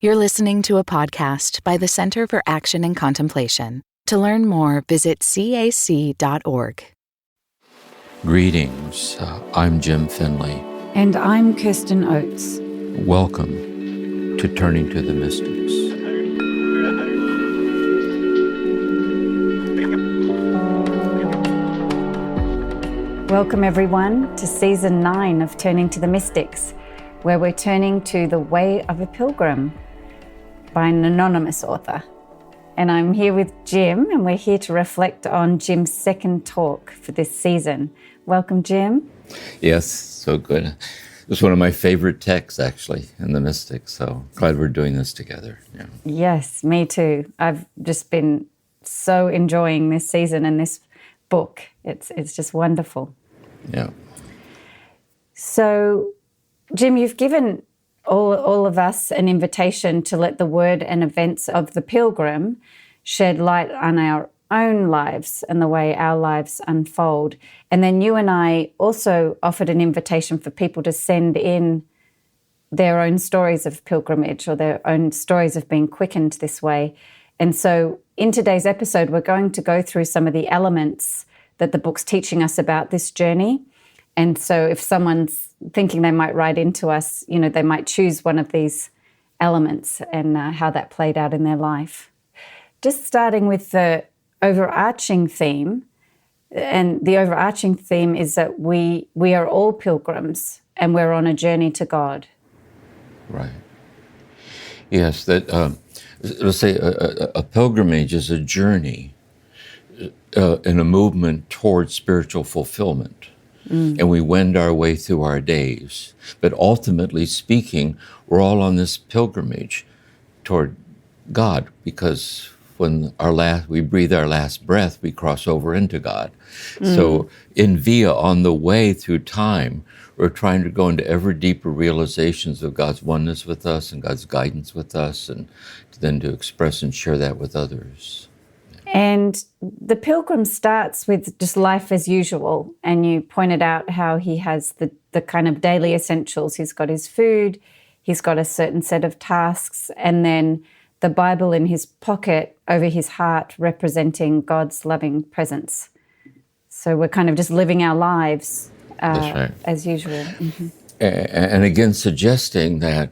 You're listening to a podcast by the Center for Action and Contemplation. To learn more, visit cac.org. Greetings. I'm Jim Finley. And I'm Kirsten Oates. Welcome to Turning to the Mystics. Welcome, everyone, to Season 9 of Turning to the Mystics, where we're turning to The Way of a Pilgrim by an anonymous author. And I'm here with Jim, and we're here to reflect on Jim's second talk for this season. Welcome, Jim. Yes, so good. It's one of my favorite texts, actually, in the Mystics, so glad we're doing this together. Yeah. Yes, me too. I've just been so enjoying this season and this book. It's just wonderful. Yeah. So, Jim, you've given all of us an invitation to let the word and events of the Pilgrim shed light on our own lives and the way our lives unfold. And then you and I also offered an invitation for people to send in their own stories of pilgrimage or their own stories of being quickened this way. And so in today's episode, we're going to go through some of the elements that the book's teaching us about this journey. And so if someone's thinking they might write into us, they might choose one of these elements and how that played out in their life. Just starting with the overarching theme, and the overarching theme is that we are all pilgrims and we're on a journey to God. Right. Yes, that let's say a pilgrimage is a journey and a movement towards spiritual fulfillment. And we wend our way through our days. But ultimately speaking, we're all on this pilgrimage toward God, because when we breathe our last breath, we cross over into God. So in via, on the way through time, we're trying to go into ever deeper realizations of God's oneness with us and God's guidance with us, and then to express and share that with others. And the pilgrim starts with just life as usual. And you pointed out how he has the kind of daily essentials. He's got his food, he's got a certain set of tasks, and then the Bible in his pocket over his heart representing God's loving presence. So we're kind of just living our lives That's right. as usual. Mm-hmm. And again, suggesting that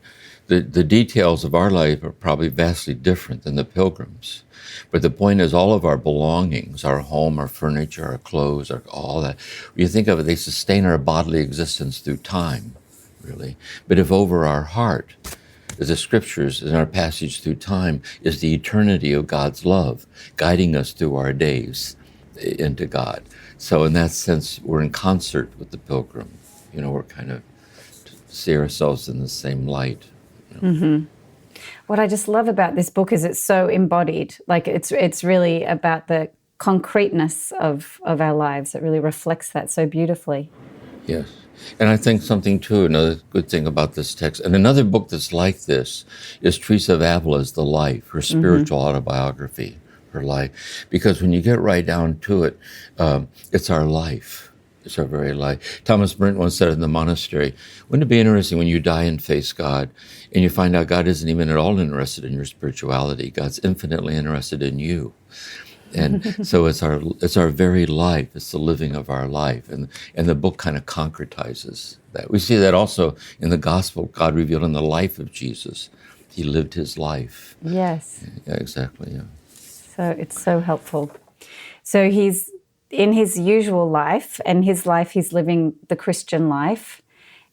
the details of our life are probably vastly different than the pilgrims. But the point is, all of our belongings, our home, our furniture, our clothes, all that, when you think of it, they sustain our bodily existence through time, really. But if over our heart, as the scriptures in our passage through time, is the eternity of God's love, guiding us through our days into God. So in that sense, we're in concert with the pilgrim. We're kind of to see ourselves in the same light. Mm-hmm. What I just love about this book is it's so embodied. Like it's really about the concreteness of our lives. It really reflects that so beautifully. Yes. And I think something too, another good thing about this text, and another book that's like this is Teresa of Avila's The Life, her spiritual autobiography, her life. Because when you get right down to it, it's our life. It's our very life. Thomas Brent once said in the monastery, wouldn't it be interesting when you die and face God and you find out God isn't even at all interested in your spirituality. God's infinitely interested in you. And so it's our very life. It's the living of our life. And the book kind of concretizes that. We see that also in the gospel, God revealed in the life of Jesus. He lived his life. Yes. Yeah, exactly, yeah. So it's so helpful. So he's in his usual life, and his life, he's living the Christian life.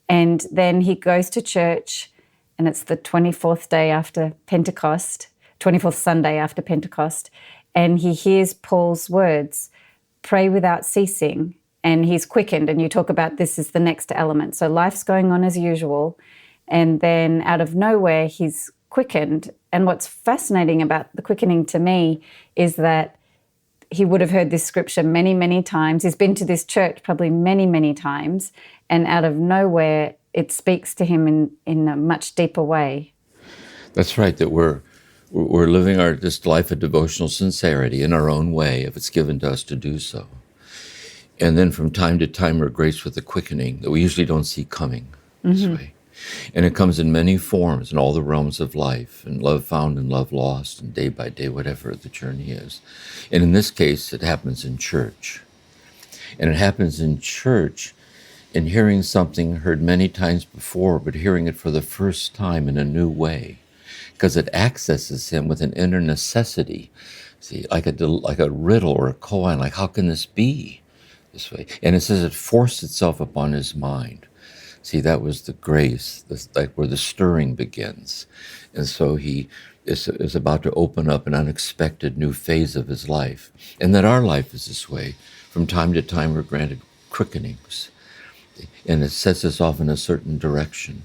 And then he goes to church, and it's the 24th day after Pentecost, 24th Sunday after Pentecost, and he hears Paul's words, pray without ceasing, and he's quickened. And you talk about this as the next element. So life's going on as usual, and then out of nowhere, he's quickened. And what's fascinating about the quickening to me is that he would have heard this scripture many, many times. He's been to this church probably many, many times, and out of nowhere, it speaks to him in a much deeper way. That's right, that we're living this life of devotional sincerity in our own way, if it's given to us to do so. And then from time to time, we're graced with a quickening that we usually don't see coming this way. And it comes in many forms in all the realms of life, and love found and love lost, and day by day, whatever the journey is. And in this case, it happens in church. And it happens in church in hearing something heard many times before, but hearing it for the first time in a new way, because it accesses him with an inner necessity. See, like a riddle or a koan, like, how can this be this way? And it says it forced itself upon his mind. See, that was the grace, like where the stirring begins. And so he is about to open up an unexpected new phase of his life. And that our life is this way. From time to time, we're granted quickenings. And it sets us off in a certain direction.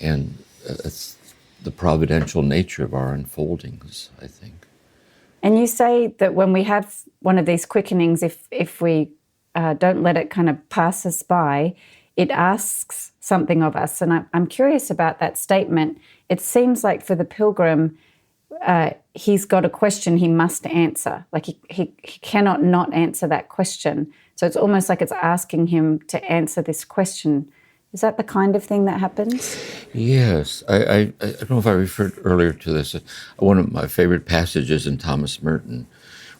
And it's the providential nature of our unfoldings, I think. And you say that when we have one of these quickenings, if we don't let it kind of pass us by, it asks something of us. And I'm curious about that statement. It seems like for the pilgrim, he's got a question he must answer. Like he cannot not answer that question. So it's almost like it's asking him to answer this question. Is that the kind of thing that happens? Yes. I don't know if I referred earlier to this. One of my favorite passages in Thomas Merton,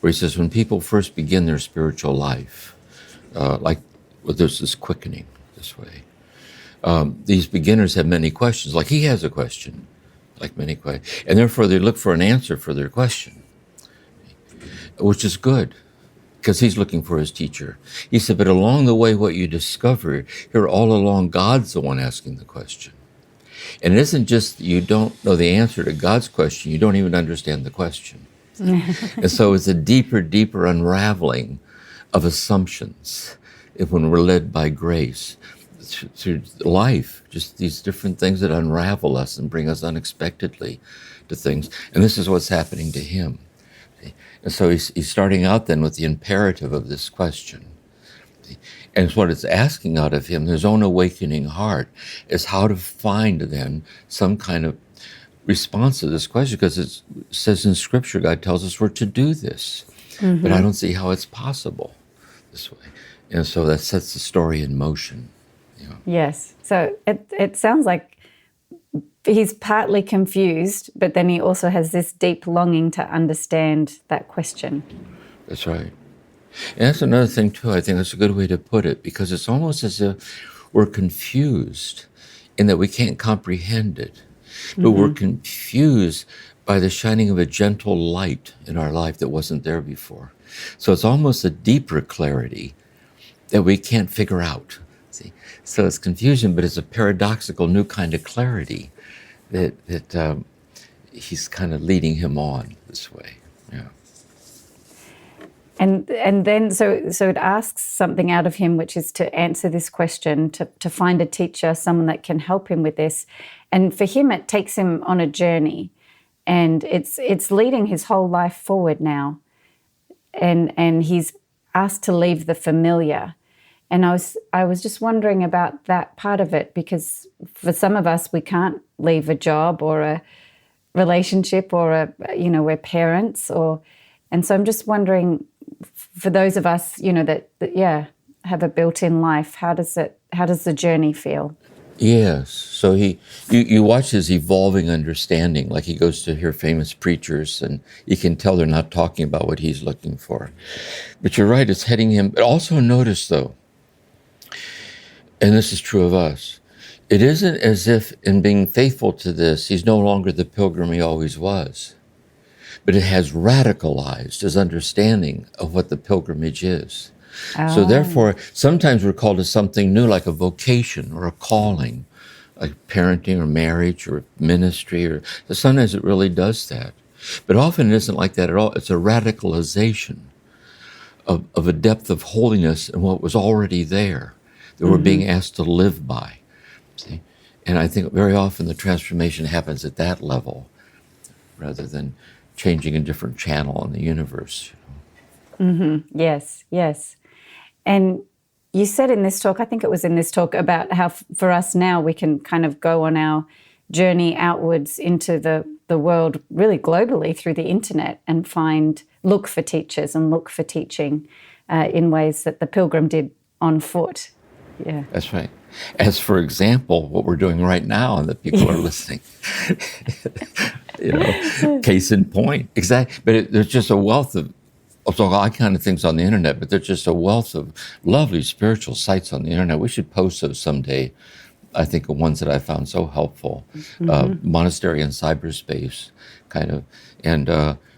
where he says, when people first begin their spiritual life, there's this quickening this way. These beginners have many questions, like he has a question, like many questions, and therefore they look for an answer for their question, which is good, because he's looking for his teacher. He said, but along the way, what you discover, here all along, God's the one asking the question. And it isn't just you don't know the answer to God's question, you don't even understand the question. And so it's a deeper unraveling of assumptions when we're led by grace through life, just these different things that unravel us and bring us unexpectedly to things. And this is what's happening to him. And so he's starting out then with the imperative of this question. And what it's asking out of him, his own awakening heart, is how to find then some kind of response to this question, because it says in Scripture, God tells us we're to do this. Mm-hmm. But I don't see how it's possible this way. And so that sets the story in motion. You know. Yes. So it sounds like he's partly confused, but then he also has this deep longing to understand that question. That's right. And that's another thing, too. I think that's a good way to put it, because it's almost as if we're confused in that we can't comprehend it. But we're confused by the shining of a gentle light in our life that wasn't there before. So it's almost a deeper clarity that we can't figure out. See? So it's confusion, but it's a paradoxical new kind of clarity that he's kind of leading him on this way. Yeah. And then so it asks something out of him, which is to answer this question, to find a teacher, someone that can help him with this. And for him, it takes him on a journey, and it's leading his whole life forward now. And he's asked to leave the familiar. And I was just wondering about that part of it, because for some of us, we can't leave a job or a relationship or we're parents, and so I'm just wondering, for those of us, that have a built-in life, how does the journey feel? Yes. So you watch his evolving understanding, like he goes to hear famous preachers, and you can tell they're not talking about what he's looking for. But you're right, it's heading him. But also notice, though, and this is true of us, it isn't as if in being faithful to this, he's no longer the pilgrim he always was. But it has radicalized his understanding of what the pilgrimage is. Oh. So therefore, sometimes we're called to something new, like a vocation or a calling, like parenting or marriage or ministry, or sometimes it really does that. But often it isn't like that at all. It's a radicalization of a depth of holiness in what was already there that we're being asked to live by. See? And I think very often the transformation happens at that level rather than changing a different channel in the universe. Yes. And you said in this talk, I think it was in this talk, about how for us now we can kind of go on our journey outwards into the world really globally through the internet and look for teachers and look for teaching in ways that the pilgrim did on foot. Yeah. That's right. As for example, what we're doing right now and that people are listening. Case in point. Exactly. But there's just a wealth of all kind of things on the internet, but there's just a wealth of lovely spiritual sites on the internet. We should post those someday. I think the ones that I found so helpful. Monastery in cyberspace, kind of. And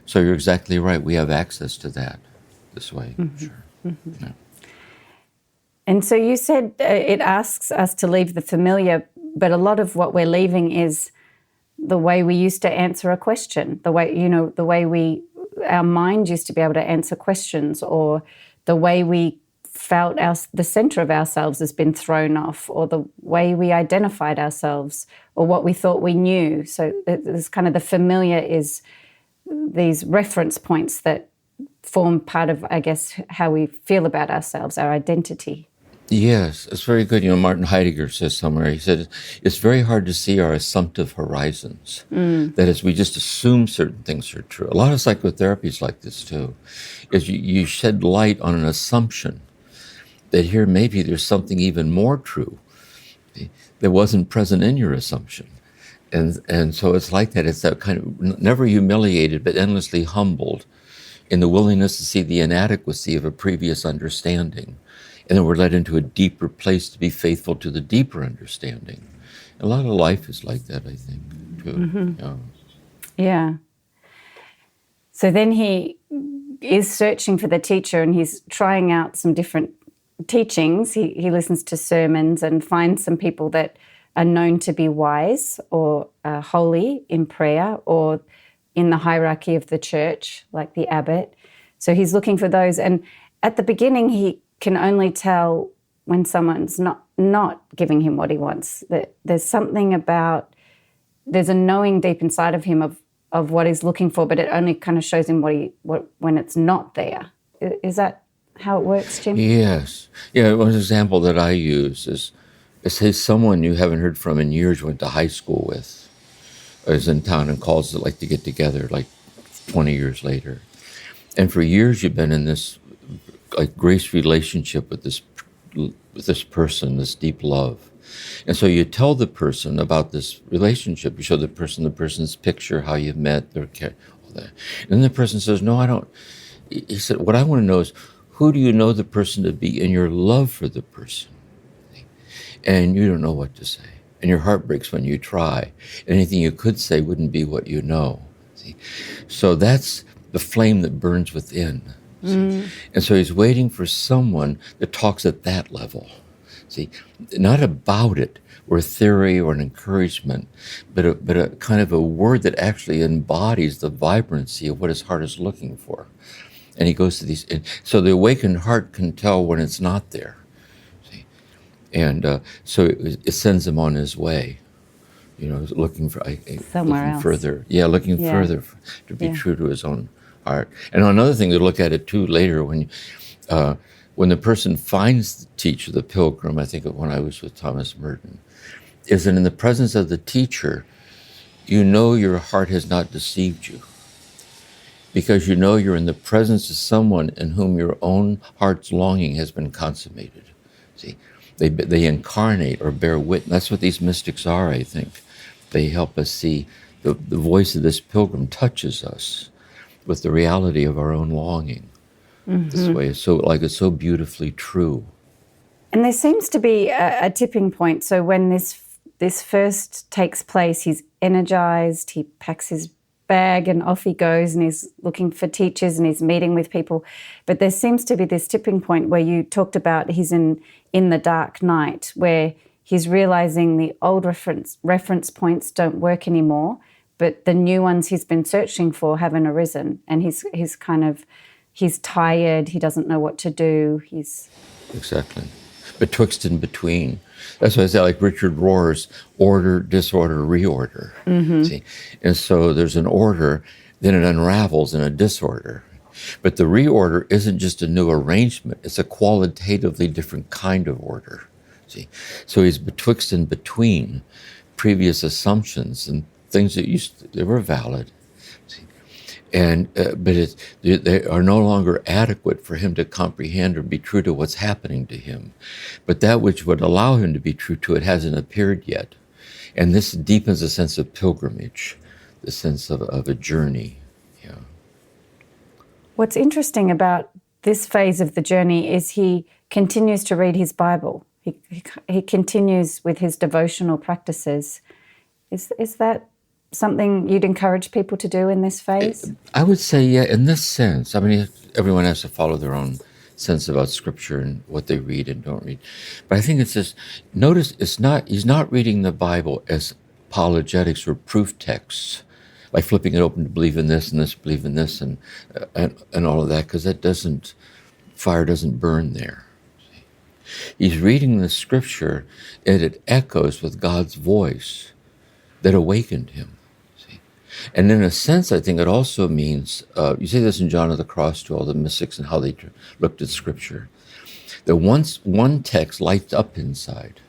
so you're exactly right. We have access to that this way. Sure. Yeah. And so you said it asks us to leave the familiar, but a lot of what we're leaving is the way we used to answer a question, the way our mind used to be able to answer questions, or the way we felt the center of ourselves has been thrown off, or the way we identified ourselves, or what we thought we knew. So it's kind of the familiar is these reference points that form part of, I guess, how we feel about ourselves, our identity. Yes, it's very good. Martin Heidegger says somewhere, he said, it's very hard to see our assumptive horizons. That is, we just assume certain things are true. A lot of psychotherapy is like this too, is you shed light on an assumption that here maybe there's something even more true that wasn't present in your assumption. And so it's like that. It's that kind of never humiliated, but endlessly humbled in the willingness to see the inadequacy of a previous understanding. And then we're led into a deeper place to be faithful to the deeper understanding. A lot of life is like that, I think, too. Yeah. So then he is searching for the teacher, and he's trying out some different teachings. He listens to sermons and finds some people that are known to be wise or holy in prayer or in the hierarchy of the church, like the abbot. So he's looking for those. And at the beginning, he can only tell when someone's not giving him what he wants. That there's something about, there's a knowing deep inside of him of what he's looking for, but it only kind of shows him when it's not there. Is that how it works, Jim? Yes. Yeah, one example that I use is say someone you haven't heard from in years, went to high school with, is in town and calls it like to get together like 20 years later. And for years you've been in this like grace relationship with this person, this deep love. And so you tell the person about this relationship. You show the person's picture, how you've met, all that. And then the person says, no, I don't. He said, what I want to know is, who do you know the person to be in your love for the person? And you don't know what to say. And your heart breaks when you try. Anything you could say wouldn't be what you know. See? So that's the flame that burns within. And so he's waiting for someone that talks at that level. See, not about it, or a theory or an encouragement, but a kind of a word that actually embodies the vibrancy of what his heart is looking for. And he goes to these, and so the awakened heart can tell when it's not there. See, and so it sends him on his way. Looking for somewhere looking else. Further. Yeah, looking further to be true to his own heart. And another thing to look at it too later, when the person finds the teacher, the pilgrim, I think of when I was with Thomas Merton, is that in the presence of the teacher, you know your heart has not deceived you. Because you know you're in the presence of someone in whom your own heart's longing has been consummated. See, they incarnate or bear witness. That's what these mystics are, I think. They help us see the voice of this pilgrim touches us with the reality of our own longing. This way, it's so beautifully true. And there seems to be a tipping point. So when this first takes place, he's energized, he packs his bag and off he goes, and he's looking for teachers and he's meeting with people. But there seems to be this tipping point where you talked about he's in the dark night, where he's realizing the old reference points don't work anymore, but the new ones he's been searching for haven't arisen. And he's tired, he doesn't know what to do. Exactly. Betwixt and between. That's why I say, like Richard Rohr's order, disorder, reorder. See? And so there's an order, then it unravels in a disorder. But the reorder isn't just a new arrangement, it's a qualitatively different kind of order. See? So he's betwixt and between previous assumptions and things that were valid. See? And but they are no longer adequate for him to comprehend or be true to what's happening to him. But that which would allow him to be true to it hasn't appeared yet. And this deepens a sense of pilgrimage, the sense of a journey. Yeah. What's interesting about this phase of the journey is he continues to read his Bible. He continues with his devotional practices. Is that something you'd encourage people to do in this phase? I would say, yeah, in this sense. I mean, everyone has to follow their own sense about Scripture and what they read and don't read. But I think it's just, notice he's not reading the Bible as apologetics or proof texts, like flipping it open to believe in this and this, believe in this, and all of that, because fire doesn't burn there. He's reading the Scripture, and it echoes with God's voice that awakened him. See? And in a sense, I think it also means, you see this in John of the Cross to all the mystics and how they looked at Scripture, that once one text lights up inside,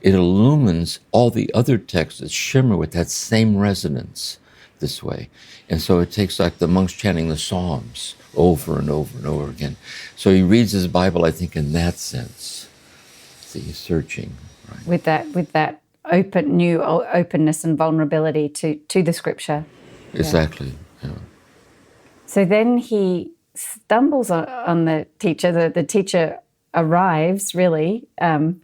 it illumines all the other texts that shimmer with that same resonance this way. And so it takes like the monks chanting the Psalms over and over and over again. So he reads his Bible, I think, in that sense. See, he's searching. Right? With that new openness and vulnerability to the Scripture. Exactly. Yeah. So then he stumbles on the teacher. The teacher arrives, really.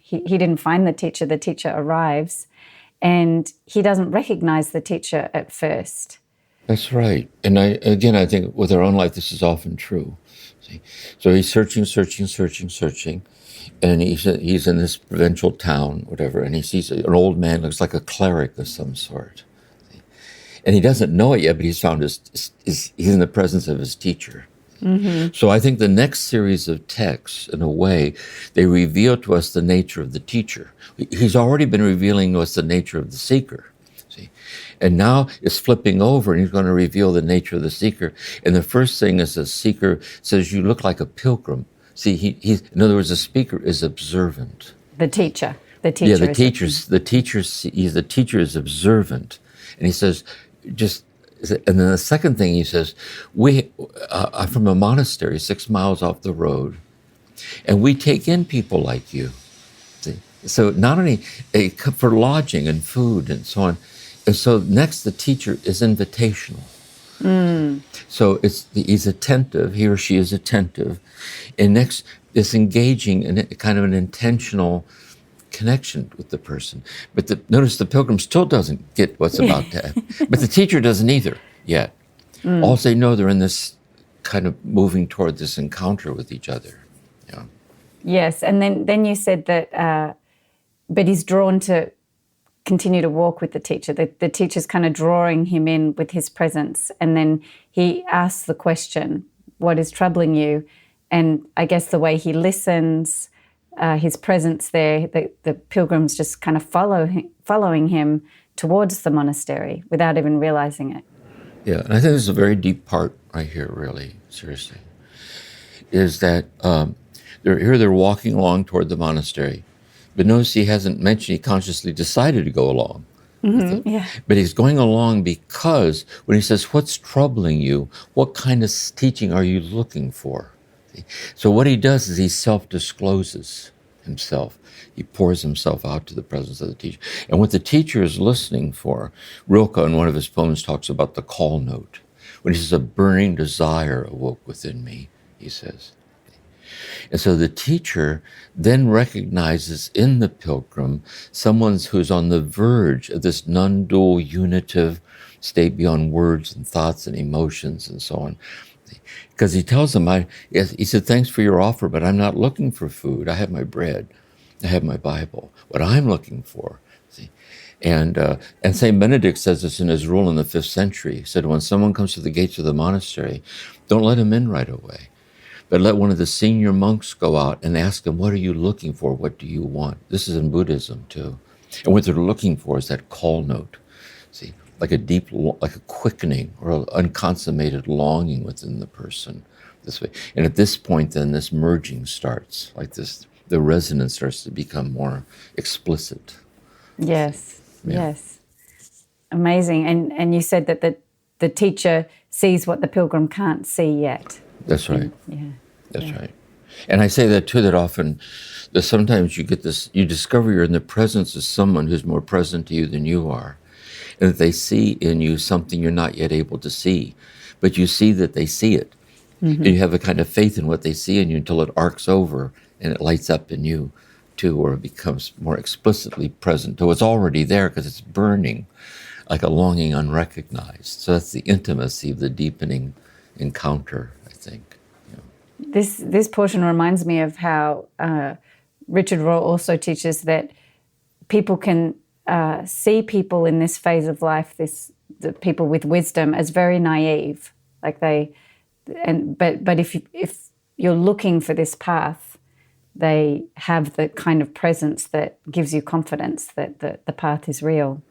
He didn't find the teacher arrives, and he doesn't recognize the teacher at first. That's right. And I think with our own life, this is often true. See? So he's searching, and he's in this provincial town, whatever, and he sees an old man, looks like a cleric of some sort. See? And he doesn't know it yet, but he's found he's in the presence of his teacher. Mm-hmm. So I think the next series of texts, in a way, they reveal to us the nature of the teacher. He's already been revealing to us the nature of the seeker. And now it's flipping over, and he's going to reveal the nature of the seeker. And the first thing is the seeker says, you look like a pilgrim. See, he's in other words, the speaker is observant. The teacher. The teacher is observant. And he says, and then the second thing he says, I'm from a monastery 6 miles off the road, and we take in people like you. See? So not only for lodging and food and so on. And so next, the teacher is invitational. So he's attentive, he or she is attentive. And next, it's engaging in kind of an intentional connection with the person. But notice the pilgrim still doesn't get what's about to happen. But the teacher doesn't either yet. All they know, they're in this kind of moving toward this encounter with each other. Yeah. Yes, and then you said that, but he's drawn to continue to walk with the teacher. The teacher's kind of drawing him in with his presence. And then he asks the question, what is troubling you? And I guess the way he listens, his presence there, the pilgrims just kind of following him towards the monastery without even realizing it. Yeah, and I think this is a very deep part right here, really, seriously, is that they're walking along toward the monastery. But notice he hasn't mentioned he consciously decided to go along. Mm-hmm, yeah. But he's going along because when he says, what's troubling you? What kind of teaching are you looking for? So what he does is he self-discloses himself. He pours himself out to the presence of the teacher. And what the teacher is listening for, Rilke in one of his poems talks about the call note. When he says, a burning desire awoke within me, he says. And so the teacher then recognizes in the pilgrim someone who's on the verge of this non-dual unitive state beyond words and thoughts and emotions and so on. Because he tells him, he said, thanks for your offer, but I'm not looking for food. I have my bread. I have my Bible. What I'm looking for. See? And St. Benedict says this in his rule in the 5th century. He said, when someone comes to the gates of the monastery, don't let him in right away. But let one of the senior monks go out and ask him, what are you looking for? What do you want? This is in Buddhism, too. And what they're looking for is that call note. See, like a quickening or an unconsummated longing within the person. This way. And at this point, then, this merging starts, like this, the resonance starts to become more explicit. Yes, yeah. Yes. Amazing. And you said that the teacher sees what the pilgrim can't see yet. That's right. Yeah. That's right. And I say that too, that often, that sometimes you get this, you discover you're in the presence of someone who's more present to you than you are. And that they see in you something you're not yet able to see, but you see that they see it. And you have a kind of faith in what they see in you until it arcs over and it lights up in you too, or it becomes more explicitly present. So it's already there because it's burning like a longing unrecognized. So that's the intimacy of the deepening encounter, I think. This portion reminds me of how Richard Rohr also teaches that people can see people in this phase of life, the people with wisdom, as very naive. Like but if you're looking for this path, they have the kind of presence that gives you confidence that the path is real.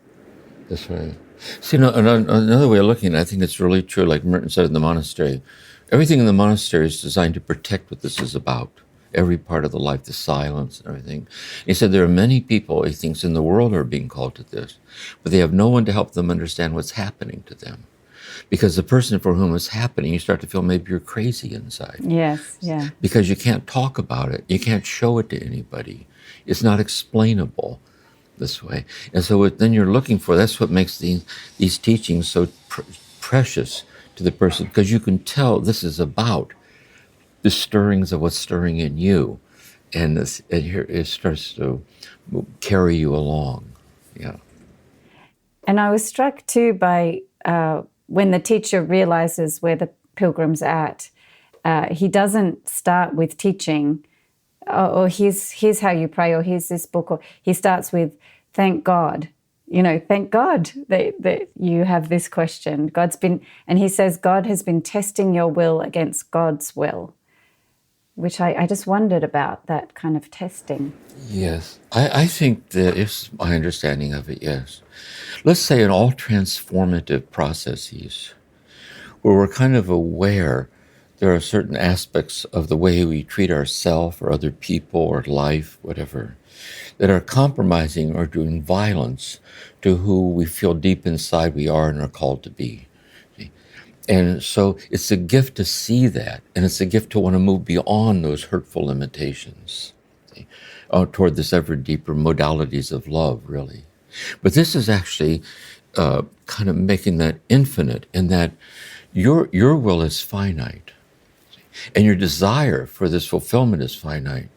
That's right. See, another way of looking at it, I think it's really true, like Merton said in the monastery. Everything in the monastery is designed to protect what this is about. Every part of the life, the silence and everything. He said there are many people, he thinks, in the world who are being called to this, but they have no one to help them understand what's happening to them. Because the person for whom it's happening, you start to feel maybe you're crazy inside. Yes, yeah. Because you can't talk about it. You can't show it to anybody. It's not explainable this way. And so then you're looking for, that's what makes these teachings so precious to the person, because you can tell this is about the stirrings of what's stirring in you. And here it starts to carry you along. Yeah. And I was struck too by when the teacher realizes where the pilgrim's at, he doesn't start with teaching, or here's how you pray, or here's this book, or he starts with, thank God. Thank God that you have this question. And he says, God has been testing your will against God's will, which I just wondered about, that kind of testing. Yes, I think that is my understanding of it, yes. Let's say in all transformative processes, where we're kind of aware there are certain aspects of the way we treat ourselves or other people or life, whatever, that are compromising or doing violence to who we feel deep inside we are and are called to be. And so it's a gift to see that, and it's a gift to want to move beyond those hurtful limitations toward this ever deeper modalities of love, really. But this is actually kind of making that infinite, in that your will is finite, and your desire for this fulfillment is finite.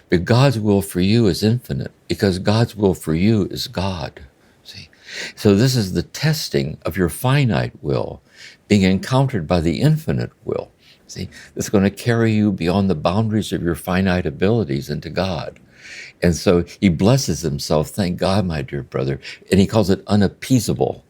But God's will for you is infinite, because God's will for you is God. See? So this is the testing of your finite will being encountered by the infinite will. See, that's going to carry you beyond the boundaries of your finite abilities into God. And so he blesses himself, thank God, my dear brother, and he calls it unappeasable.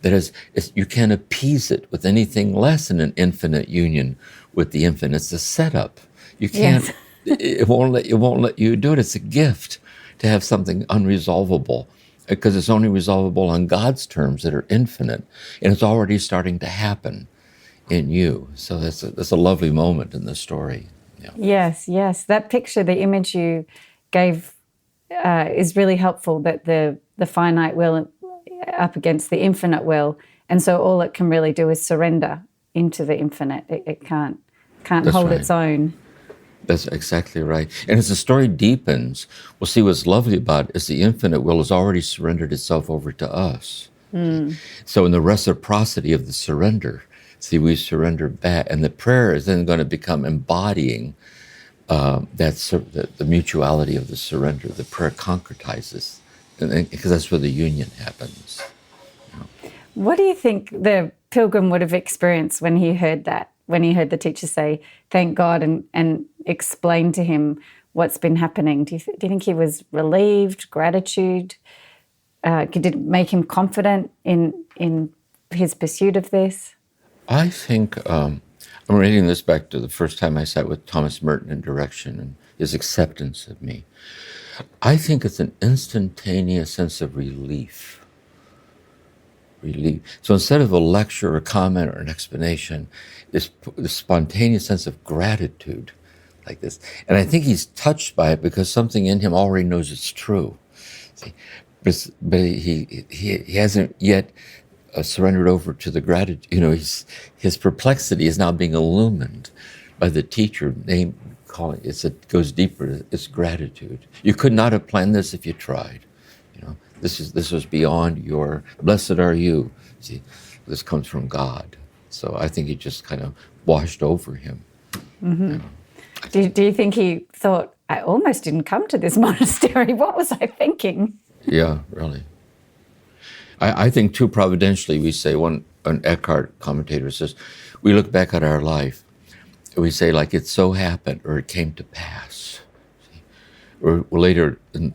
That is, you can't appease it with anything less than an infinite union with the infinite. It's a setup. You can't, yes. it won't let you do it. It's a gift to have something unresolvable, because it's only resolvable on God's terms that are infinite, and it's already starting to happen in you. So that's a lovely moment in the story. Yeah. Yes. That picture, the image you gave, is really helpful, that the finite will up against the infinite will, and so all it can really do is surrender into the infinite. It can't hold its own. That's exactly right. And as the story deepens, we'll see what's lovely about it is the infinite will has already surrendered itself over to us. So in the reciprocity of the surrender, see, we surrender back, and the prayer is then going to become embodying the mutuality of the surrender. The prayer concretizes, because that's where the union happens. What do you think the pilgrim would have experienced when he heard that? When he heard the teacher say, thank God, and explain to him what's been happening? Do you think he was relieved, gratitude? Did it make him confident in his pursuit of this? I think, I'm reading this back to the first time I sat with Thomas Merton in direction and his acceptance of me. I think it's an instantaneous sense of relief. So instead of a lecture or a comment or an explanation, this spontaneous sense of gratitude like this. And I think he's touched by it because something in him already knows it's true. See? But he hasn't yet surrendered over to the gratitude. You know, his perplexity is now being illumined by the teacher. Calling it goes deeper. It's gratitude. You could not have planned this if you tried. You know, this was beyond your. Blessed are you. See, this comes from God. So I think it just kind of washed over him. Mm-hmm. You know. Do you think he thought, I almost didn't come to this monastery? What was I thinking? Yeah, really. I think too, providentially, we say, an Eckhart commentator says, we look back at our life, and we say, like, it so happened, or it came to pass. See? Or later, in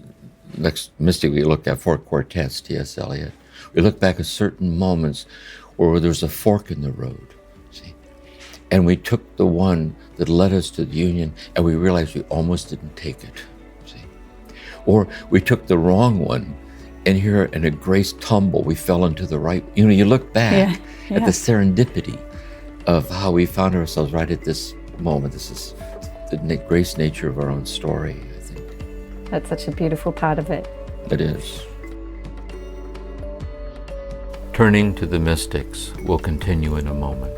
next mystic, we look at Four Quartets, T.S. Eliot. We look back at certain moments where there's a fork in the road, see? And we took the one that led us to the union, and we realized we almost didn't take it, see? Or we took the wrong one, and here in a grace tumble, we fell into the right. You know, you look back at the serendipity of how we found ourselves right at this moment. This is the grace nature of our own story, I think. That's such a beautiful part of it. It is. Turning to the mystics will continue in a moment.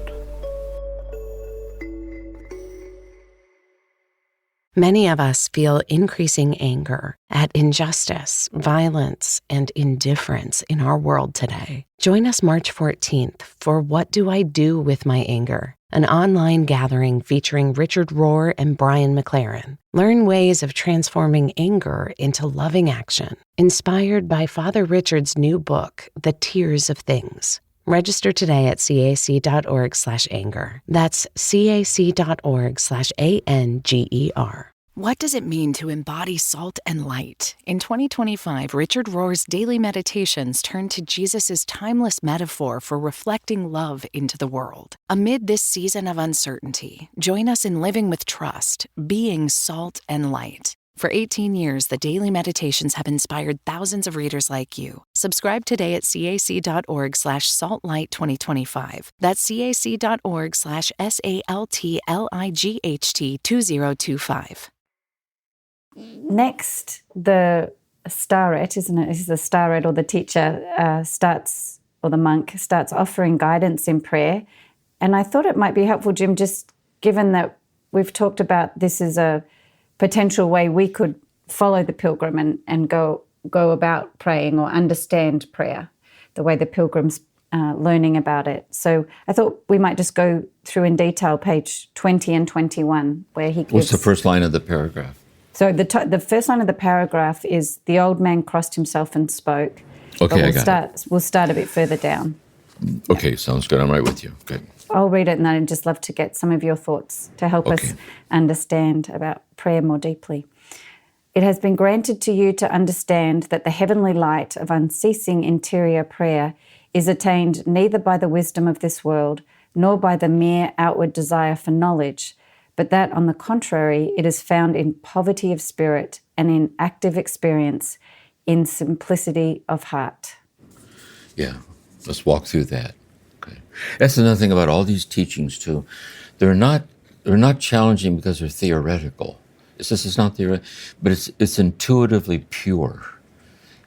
Many of us feel increasing anger at injustice, violence, and indifference in our world today. Join us March 14th for What Do I Do With My Anger? An online gathering featuring Richard Rohr and Brian McLaren. Learn ways of transforming anger into loving action. Inspired by Father Richard's new book, The Tears of Things. Register today at cac.org/anger. That's cac.org/anger. What does it mean to embody salt and light? In 2025, Richard Rohr's daily meditations turn to Jesus' timeless metaphor for reflecting love into the world. Amid this season of uncertainty, join us in living with trust, being salt and light. For 18 years, the daily meditations have inspired thousands of readers like you. Subscribe today at cac.org/saltlight2025. That's cac.org/saltlight2025. Next, the starret, isn't it? Is the starret or the teacher starts, or the monk starts offering guidance in prayer. And I thought it might be helpful, Jim, just given that we've talked about this as a potential way we could follow the pilgrim and go about praying or understand prayer, the way the pilgrim's learning about it. So I thought we might just go through in detail page 20 and 21, where he gives... What's the first line of the paragraph? So the first line of the paragraph is, the old man crossed himself and spoke. Okay, We'll start a bit further down. Okay, sounds good. I'm right with you. Good. I'll read it, and I'd just love to get some of your thoughts to help us understand about prayer more deeply. It has been granted to you to understand that the heavenly light of unceasing interior prayer is attained neither by the wisdom of this world, nor by the mere outward desire for knowledge, but that, on the contrary, it is found in poverty of spirit and in active experience, in simplicity of heart. Yeah, let's walk through that. Okay. That's another thing about all these teachings too. They're not challenging because they're theoretical. It's not theoretical, but it's intuitively pure.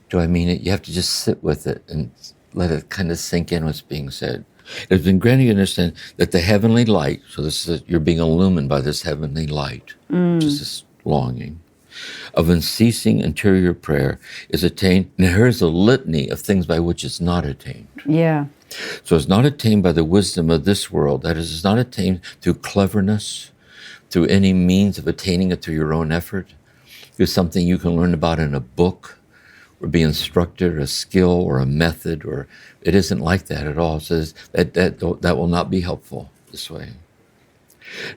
Do I mean it? You have to just sit with it and let it kind of sink in what's being said. It has been granted you to understand that the heavenly light, so you're being illumined by this heavenly light, which is this longing, of unceasing interior prayer is attained. And here's a litany of things by which it's not attained. Yeah. So it's not attained by the wisdom of this world. That is, it's not attained through cleverness, through any means of attaining it through your own effort, through something you can learn about in a book, or be instructed, or a skill, or a method, or it isn't like that at all. It says that will not be helpful this way.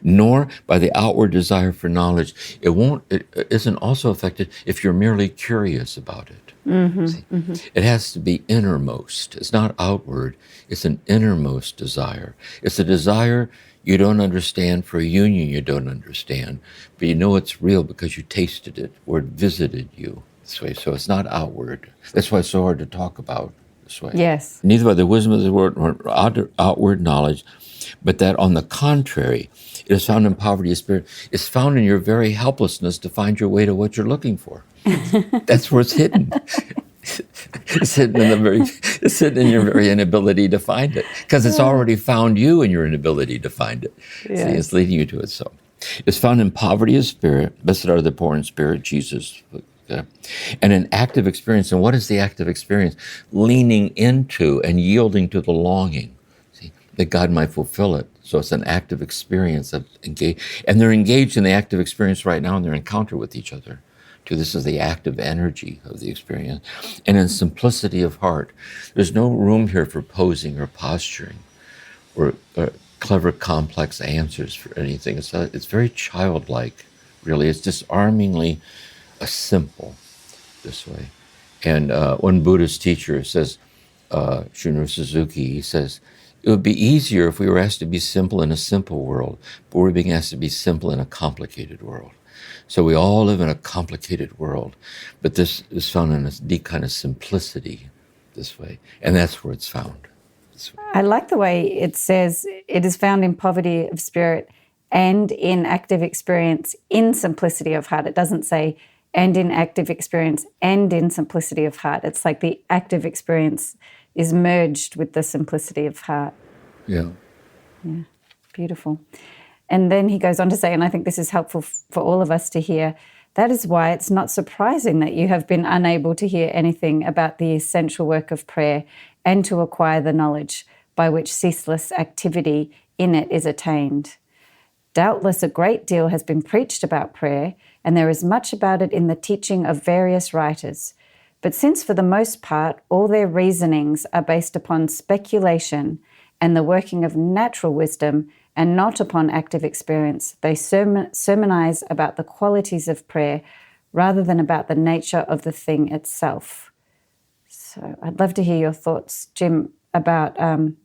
Nor by the outward desire for knowledge. It isn't also affected if you're merely curious about it. It has to be innermost. It's not outward. It's an innermost desire. It's a desire you don't understand for a union you don't understand, but you know it's real because you tasted it or it visited you this way. So it's not outward. That's why it's so hard to talk about this way. Yes. Neither by the wisdom of the world nor outward knowledge, but that on the contrary, it is found in poverty of spirit. It's found in your very helplessness to find your way to what you're looking for. That's where it's hidden. It's hidden in your very inability to find it, because it's already found you in your inability to find it. Yes. See, it's leading you to it. So it's found in poverty of spirit. Blessed are the poor in spirit, Jesus. Okay. And an active experience. And what is the active experience? Leaning into and yielding to the longing, see, that God might fulfill it. So it's an active experience of engage, and they're engaged in the active experience right now in their encounter with each other. Too, this is the active energy of the experience. And in simplicity of heart, there's no room here for posing or posturing or clever, complex answers for anything. It's very childlike, really. It's disarmingly simple this way. And one Buddhist teacher says, Shunryu Suzuki, he says, it would be easier if we were asked to be simple in a simple world, but we're being asked to be simple in a complicated world. So we all live in a complicated world, but this is found in a deep kind of simplicity this way, and that's where it's found. I like the way it says it is found in poverty of spirit and in active experience in simplicity of heart. It doesn't say and in active experience and in simplicity of heart. It's like the active experience is merged with the simplicity of heart. Yeah. Yeah, beautiful. And then he goes on to say, and I think this is helpful for all of us to hear, that is why it's not surprising that you have been unable to hear anything about the essential work of prayer and to acquire the knowledge by which ceaseless activity in it is attained. Doubtless a great deal has been preached about prayer, and there is much about it in the teaching of various writers. But since for the most part all their reasonings are based upon speculation and the working of natural wisdom and not upon active experience, they sermonize about the qualities of prayer rather than about the nature of the thing itself. So I'd love to hear your thoughts, Jim, about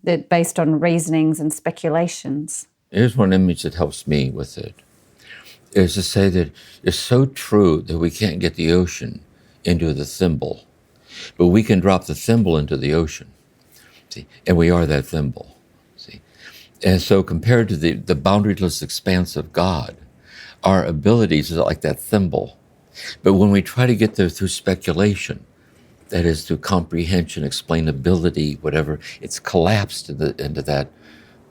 that based on reasonings and speculations. Here's one image that helps me with it, is to say that it's so true that we can't get the ocean into the thimble, but we can drop the thimble into the ocean, see, and we are that thimble, see. And so compared to the boundaryless expanse of God, our abilities are like that thimble. But when we try to get there through speculation, that is through comprehension, explainability, whatever, it's collapsed into that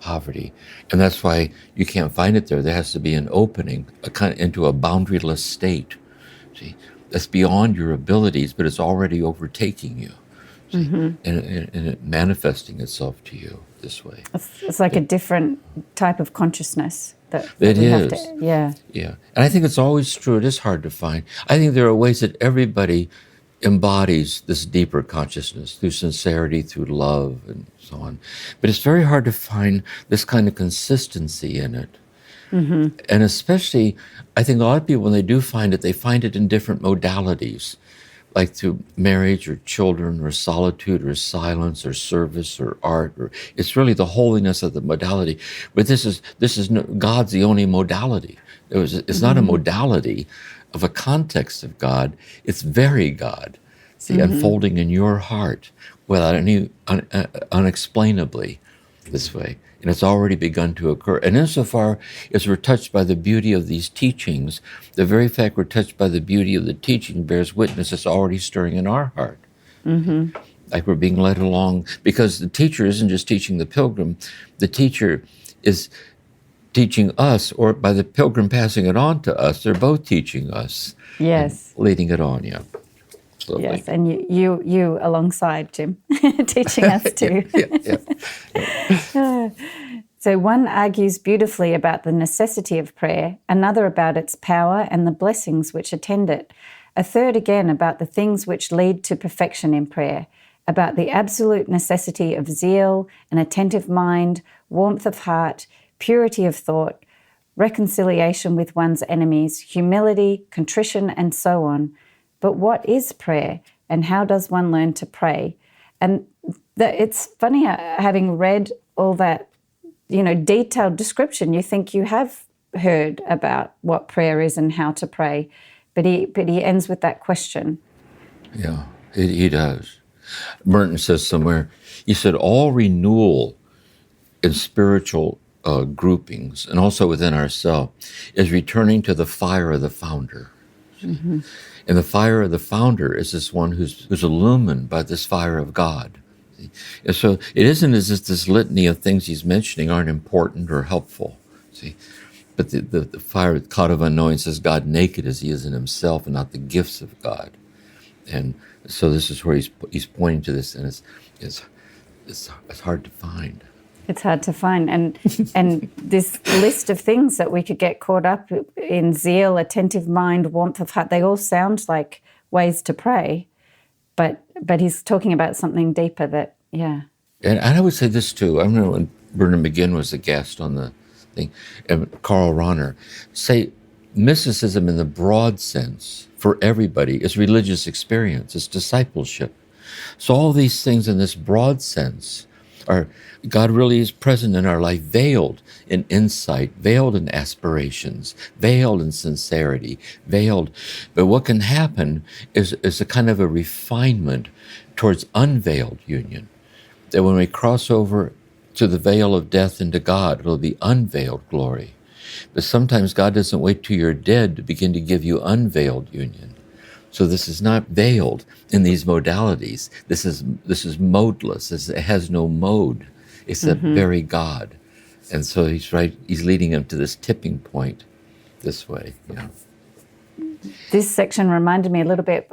poverty. And that's why you can't find it there. There has to be an opening into a boundaryless state. See, that's beyond your abilities, but it's already overtaking you. See? Mm-hmm. And it manifesting itself to you this way. It's like a different type of consciousness that it we is. have to, yeah. Yeah. And I think it's always true. It is hard to find. I think there are ways that everybody embodies this deeper consciousness through sincerity, through love, and so on. But it's very hard to find this kind of consistency in it. Mm-hmm. And especially, I think a lot of people, when they do find it, they find it in different modalities, like through marriage or children or solitude or silence or service or art. Or it's really the holiness of the modality. But this is God's the only modality. It's not a modality of a context of God. It's very God, see, unfolding in your heart without any unexplainably this way. And it's already begun to occur. And insofar as we're touched by the beauty of these teachings, the very fact we're touched by the beauty of the teaching bears witness it's already stirring in our heart. Mm-hmm. Like we're being led along, because the teacher isn't just teaching the pilgrim, the teacher is teaching us, or by the pilgrim passing it on to us, they're both teaching us. Yes. Leading it on, yeah. Absolutely. Yes, and you alongside, Jim, teaching us too. Yeah. So one argues beautifully about the necessity of prayer, another about its power and the blessings which attend it, a third again about the things which lead to perfection in prayer, about the absolute necessity of zeal, an attentive mind, warmth of heart, purity of thought, reconciliation with one's enemies, humility, contrition, and so on. But what is prayer, and how does one learn to pray? And it's funny, having read all that, detailed description, you think you have heard about what prayer is and how to pray, but he ends with that question. Yeah, he does. Merton says somewhere, he said, all renewal in spiritual groupings, and also within ourselves, is returning to the fire of the founder. Mm-hmm. And the fire of the founder is this one who's illumined by this fire of God. See? And so it isn't as if this litany of things he's mentioning aren't important or helpful. See, but the fire cloud of unknowing says God naked as he is in himself and not the gifts of God. And so this is where he's pointing to this, and it's hard to find. It's hard to find. And this list of things that we could get caught up in: zeal, attentive mind, warmth of heart, they all sound like ways to pray. But he's talking about something deeper that, yeah. And I would say this too. I remember when Bernard McGinn was a guest on the thing, and Carl Rahner say mysticism in the broad sense for everybody is religious experience, it's discipleship. So all these things in this broad sense are, God really is present in our life, veiled in insight, veiled in aspirations, veiled in sincerity, veiled. But what can happen is a kind of a refinement towards unveiled union. That when we cross over to the veil of death into God, it'll be unveiled glory. But sometimes God doesn't wait till you're dead to begin to give you unveiled union. So this is not veiled in these modalities. This is modeless. It has no mode. It's a very God. And so he's leading him to this tipping point this way. Yeah. This section reminded me a little bit,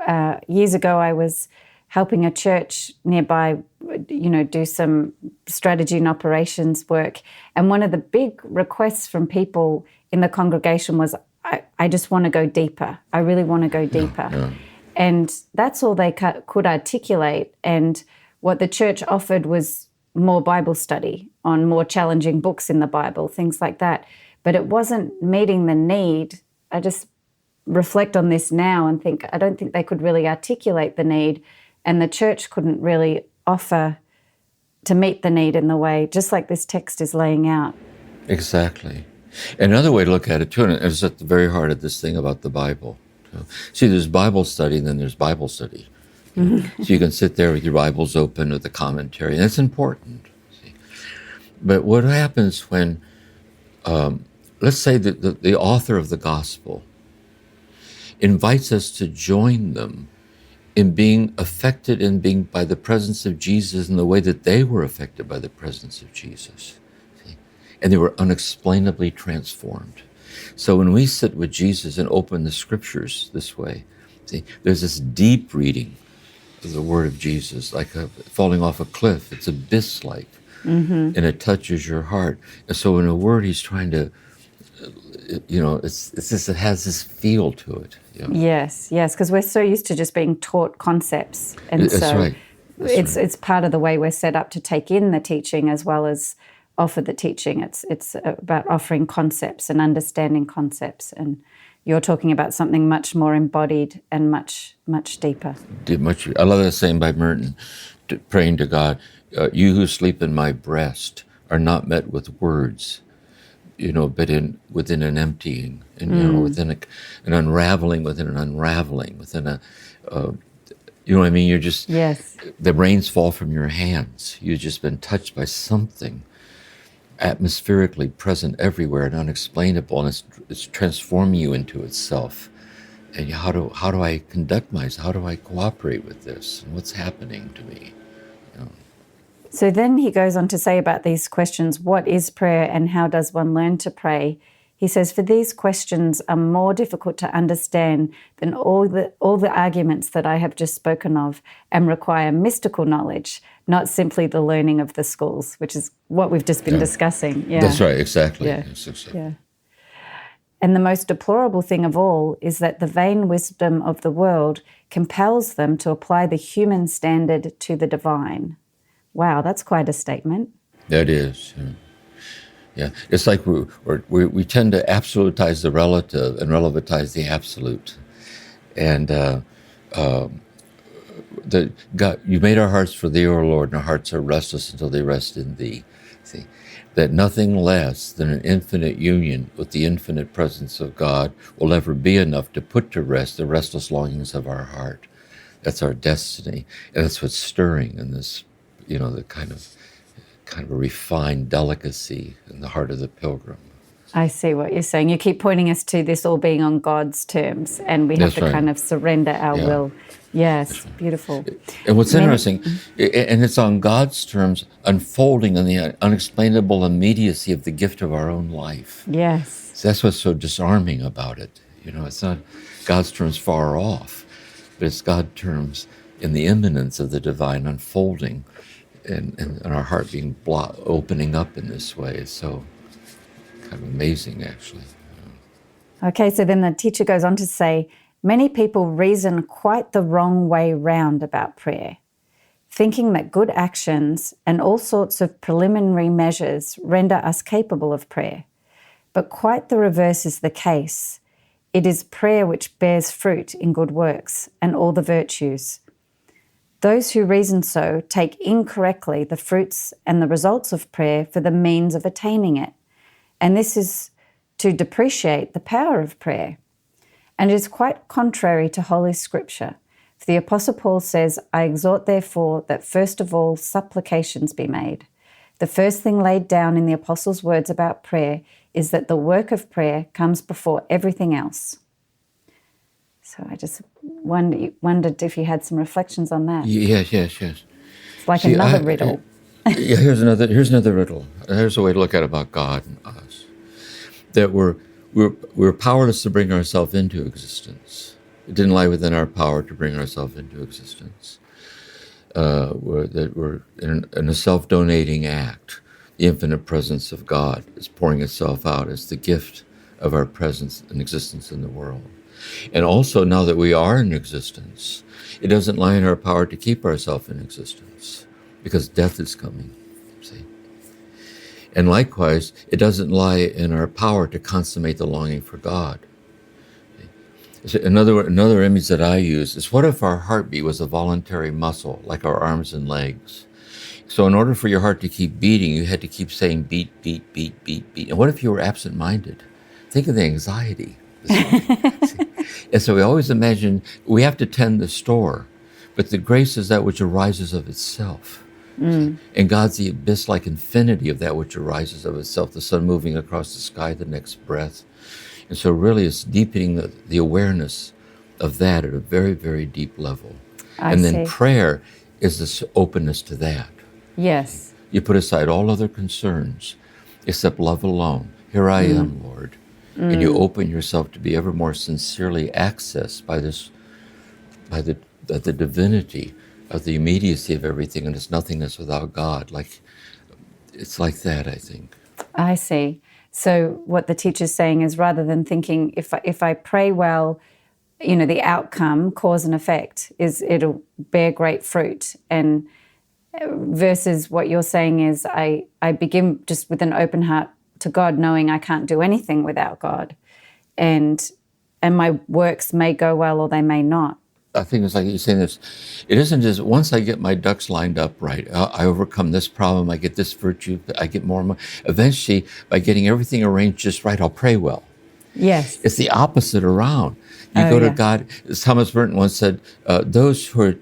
years ago I was helping a church nearby, do some strategy and operations work. And one of the big requests from people in the congregation was, I just want to go deeper. I really want to go deeper. Yeah. And that's all they could articulate. And what the church offered was more Bible study on more challenging books in the Bible, things like that. But it wasn't meeting the need. I just reflect on this now and think, I don't think they could really articulate the need. And the church couldn't really offer to meet the need in the way, just like this text is laying out. Exactly. Another way to look at it, too, and it's at the very heart of this thing about the Bible. See, there's Bible study, and then there's Bible study. Mm-hmm. So you can sit there with your Bibles open with the commentary, and that's important. See? But what happens when, let's say that the author of the gospel invites us to join them in being affected by the presence of Jesus in the way that they were affected by the presence of Jesus. And they were unexplainably transformed. So when we sit with Jesus and open the scriptures this way, see, there's this deep reading of the word of Jesus, like falling off a cliff. It's abyss-like, and it touches your heart. And so in a word, he's trying to, it's just, it has this feel to it. You know? Yes, because we're so used to just being taught concepts. And that's so right. It's part of the way we're set up to take in the teaching as well as offer the teaching. It's about offering concepts and understanding concepps, and you're talking about something much more embodied and much, much deeper. I love that saying by Merton, praying to God, you who sleep in my breast are not met with words, but within an emptying, and within an unraveling, within an unraveling, within a you know what I mean? You're just, yes. The rains fall from your hands. You've just been touched by something atmospherically present everywhere and unexplainable, and it's transforming you into itself. And how do I conduct myself? How do I cooperate with this? And what's happening to me? So then he goes on to say about these questions, what is prayer and how does one learn to pray? He says, for these questions are more difficult to understand than all the arguments that I have just spoken of, and require mystical knowledge, not simply the learning of the schools, which is what we've just been discussing. Yeah. That's right, exactly. Yeah. Yes, exactly. Yeah. And the most deplorable thing of all is that the vain wisdom of the world compels them to apply the human standard to the divine. Wow, that's quite a statement. That is. Yeah, it's like we tend to absolutize the relative and relativize the absolute. And God, you made our hearts for thee, O Lord, and our hearts are restless until they rest in thee. See, that nothing less than an infinite union with the infinite presence of God will ever be enough to put to rest the restless longings of our heart. That's our destiny, and that's what's stirring in this, the kind of a refined delicacy in the heart of the pilgrim. I see what you're saying. You keep pointing us to this all being on God's terms, and we have That's to right. kind of surrender our Yeah. will. Yes, beautiful. And what's Many- interesting, and it's on God's terms, unfolding in the unexplainable immediacy of the gift of our own life. Yes. So that's what's so disarming about it. It's not God's terms far off, but it's God's terms in the imminence of the divine unfolding, and our heart being opening up in this way. It's so kind of amazing, actually. Okay, so then the teacher goes on to say, many people reason quite the wrong way round about prayer, thinking that good actions and all sorts of preliminary measures render us capable of prayer. But quite the reverse is the case. It is prayer which bears fruit in good works and all the virtues. Those who reason so take incorrectly the fruits and the results of prayer for the means of attaining it. And this is to depreciate the power of prayer. And it is quite contrary to Holy Scripture. For the Apostle Paul says, I exhort therefore that first of all supplications be made. The first thing laid down in the Apostle's words about prayer is that the work of prayer comes before everything else. So I just wondered if you had some reflections on that. Yes. It's like another riddle. Yeah, here's another riddle. Here's a way to look at it about God and us. That we're powerless to bring ourselves into existence. It didn't lie within our power to bring ourselves into existence. We're in a self-donating act. The infinite presence of God is pouring itself out as the gift of our presence and existence in the world. And also, now that we are in existence, it doesn't lie in our power to keep ourselves in existence, because death is coming, see? And likewise, it doesn't lie in our power to consummate the longing for God. Another image that I use is, what if our heartbeat was a voluntary muscle, like our arms and legs? So in order for your heart to keep beating, you had to keep saying beat, beat, beat, beat, beat. And what if you were absent-minded? Think of the anxiety. And so we always imagine we have to tend the store, but the grace is that which arises of itself. And God's the abyss-like infinity of that which arises of itself, the sun moving across the sky the next breath. And so really it's deepening the awareness of that at a very, very deep level. And then prayer is this openness to that. Yes. You put aside all other concerns except love alone. Here I am, Lord. And you open yourself to be ever more sincerely accessed by the divinity of the immediacy of everything, and its nothingness without God. It's like that, I think. I see. So what the teacher's saying is, rather than thinking if I pray well, the outcome, cause and effect, is it'll bear great fruit. And versus what you're saying is I begin just with an open heart to God, knowing I can't do anything without God. And my works may go well or they may not. I think it's like you're saying this. It isn't just once I get my ducks lined up right, I overcome this problem, I get this virtue, I get more and more. Eventually, by getting everything arranged just right, I'll pray well. Yes. It's the opposite around. You go to God, as Thomas Merton once said, those who are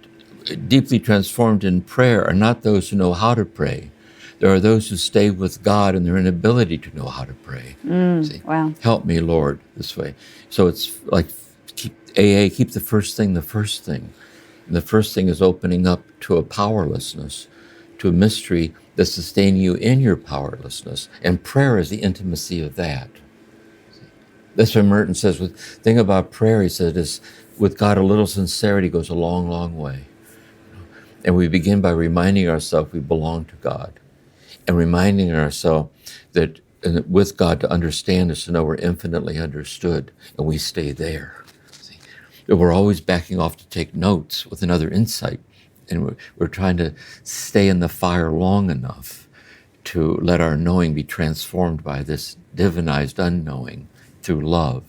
deeply transformed in prayer are not those who know how to pray. There are those who stay with God in their inability to know how to pray. See? Wow. Help me, Lord, this way. So it's like keep the first thing the first thing. And the first thing is opening up to a powerlessness, to a mystery that sustains you in your powerlessness. And prayer is the intimacy of that. That's what Merton says. The thing about prayer, he said, is with God, a little sincerity goes a long, long way. And we begin by reminding ourselves we belong to God, and reminding ourselves that with God, to understand is to know we're infinitely understood, and we stay there. See? We're always backing off to take notes with another insight, and we're trying to stay in the fire long enough to let our knowing be transformed by this divinized unknowing through love.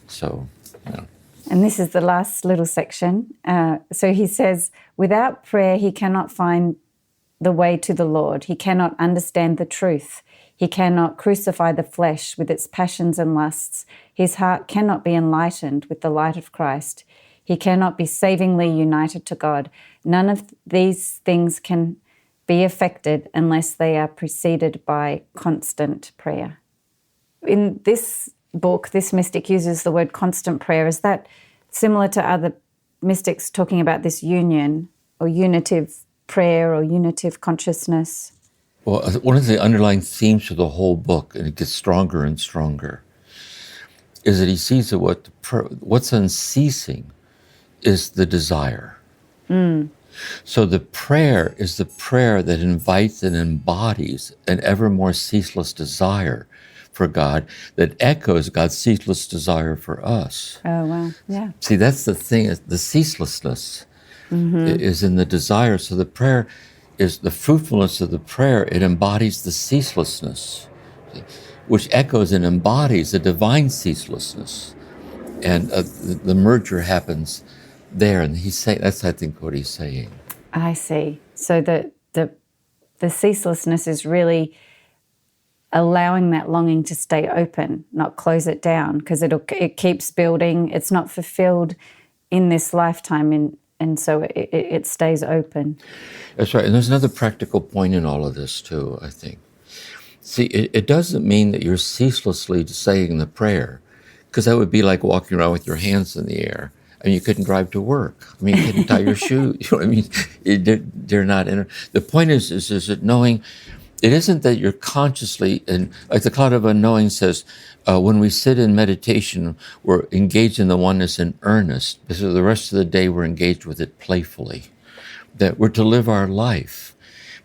So, And this is the last little section. So he says, without prayer, he cannot find the way to the Lord. He cannot understand the truth. He cannot crucify the flesh with its passions and lusts. His heart cannot be enlightened with the light of Christ. He cannot be savingly united to God. None of these things can be effected unless they are preceded by constant prayer. in this book, this mystic uses the word constant prayer. Is that similar to other mystics talking about this union or unitive prayer or unitive consciousness? Well, one of the underlying themes of the whole book, and it gets stronger and stronger, is that he sees that what's unceasing is the desire. So the prayer is the prayer that invites and embodies an ever more ceaseless desire for God that echoes God's ceaseless desire for us. Oh, wow. Yeah. See, that's the thing, the ceaselessness is in the desire. So the prayer is the fruitfulness of the prayer. It embodies the ceaselessness, which echoes and embodies the divine ceaselessness. And the merger happens there. And he's saying, that's, I think, what he's saying. I see. So the ceaselessness is really allowing that longing to stay open, not close it down, because it keeps building. It's not fulfilled in this lifetime, and so it stays open. That's right. And there's another practical point in all of this, too, I think. See, it doesn't mean that you're ceaselessly saying the prayer, because that would be like walking around with your hands in the air. I mean, you couldn't drive to work. I mean, you couldn't tie your shoes. You know what I mean? They're not. The point is that knowing, it isn't that you're consciously, and like the cloud of unknowing says, when we sit in meditation, we're engaged in the oneness in earnest. So the rest of the day, we're engaged with it playfully. That we're to live our life,